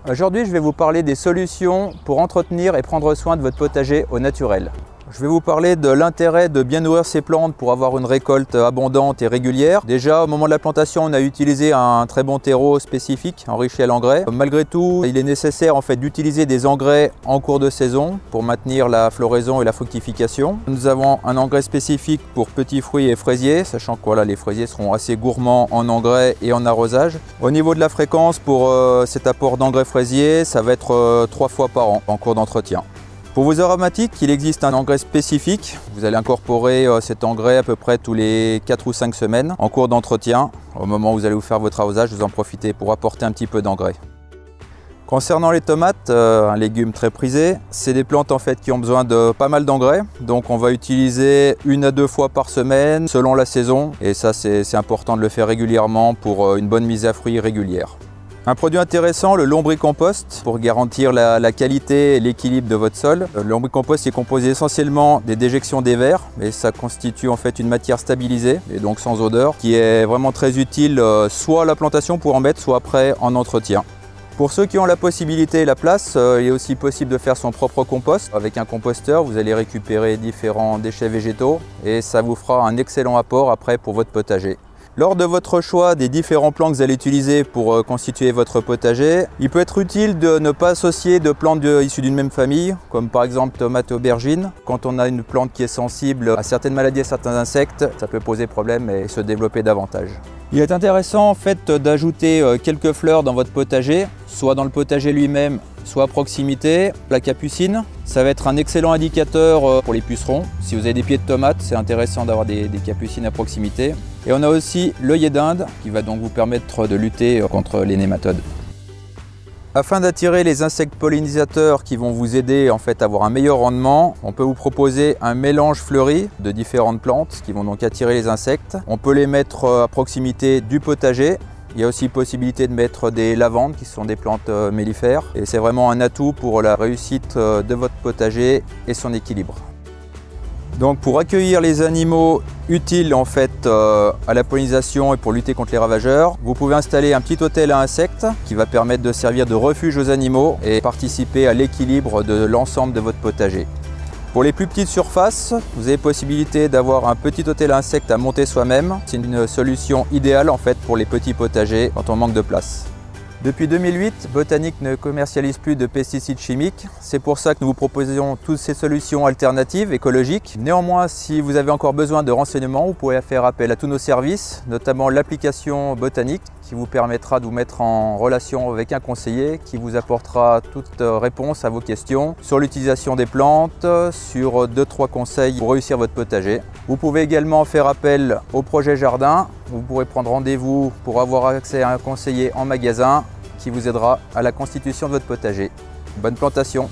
Aujourd'hui, je vais vous parler des solutions pour entretenir et prendre soin de votre potager au naturel. Je vais vous parler de l'intérêt de bien nourrir ces plantes pour avoir une récolte abondante et régulière. Déjà, au moment de la plantation, on a utilisé un très bon terreau spécifique enrichi à l'engrais. Malgré tout, il est nécessaire d'utiliser des engrais en cours de saison pour maintenir la floraison et la fructification. Nous avons un engrais spécifique pour petits fruits et fraisiers, sachant que les fraisiers seront assez gourmands en engrais et en arrosage. Au niveau de la fréquence pour cet apport d'engrais fraisier, ça va être 3 fois par an en cours d'entretien. Pour vos aromatiques, il existe un engrais spécifique. Vous allez incorporer cet engrais à peu près tous les 4 ou 5 semaines en cours d'entretien. Au moment où vous allez vous faire votre arrosage, vous en profitez pour apporter un petit peu d'engrais. Concernant les tomates, un légume très prisé, c'est des plantes qui ont besoin de pas mal d'engrais. Donc on va utiliser 1 à 2 fois par semaine selon la saison. Et ça, c'est important de le faire régulièrement pour une bonne mise à fruit régulière. Un produit intéressant, le lombricompost, pour garantir la qualité et l'équilibre de votre sol. Le lombricompost est composé essentiellement des déjections des vers, et ça constitue une matière stabilisée et donc sans odeur, qui est vraiment très utile soit à la plantation pour en mettre, soit après en entretien. Pour ceux qui ont la possibilité et la place, il est aussi possible de faire son propre compost. Avec un composteur, vous allez récupérer différents déchets végétaux et ça vous fera un excellent apport après pour votre potager. Lors de votre choix des différents plants que vous allez utiliser pour constituer votre potager, il peut être utile de ne pas associer de plantes issues d'une même famille, comme par exemple tomates et aubergines. Quand on a une plante qui est sensible à certaines maladies et certains insectes, ça peut poser problème et se développer davantage. Il est intéressant d'ajouter quelques fleurs dans votre potager, soit dans le potager lui-même, soit à proximité. La capucine, ça va être un excellent indicateur pour les pucerons. Si vous avez des pieds de tomates, c'est intéressant d'avoir des capucines à proximité. Et on a aussi l'œillet d'Inde qui va donc vous permettre de lutter contre les nématodes. Afin d'attirer les insectes pollinisateurs qui vont vous aider à avoir un meilleur rendement, on peut vous proposer un mélange fleuri de différentes plantes qui vont donc attirer les insectes. On peut les mettre à proximité du potager. Il y a aussi possibilité de mettre des lavandes qui sont des plantes mellifères et c'est vraiment un atout pour la réussite de votre potager et son équilibre. Donc pour accueillir les animaux utiles à la pollinisation et pour lutter contre les ravageurs, vous pouvez installer un petit hôtel à insectes qui va permettre de servir de refuge aux animaux et participer à l'équilibre de l'ensemble de votre potager. Pour les plus petites surfaces, vous avez possibilité d'avoir un petit hôtel à insectes à monter soi-même. C'est une solution idéale pour les petits potagers quand on manque de place. Depuis 2008, Botanique ne commercialise plus de pesticides chimiques. C'est pour ça que nous vous proposons toutes ces solutions alternatives, écologiques. Néanmoins, si vous avez encore besoin de renseignements, vous pouvez faire appel à tous nos services, notamment l'application Botanique, qui vous permettra de vous mettre en relation avec un conseiller qui vous apportera toute réponse à vos questions sur l'utilisation des plantes, sur 2-3 conseils pour réussir votre potager. Vous pouvez également faire appel au projet jardin. Vous pourrez prendre rendez-vous pour avoir accès à un conseiller en magasin qui vous aidera à la constitution de votre potager. Bonne plantation!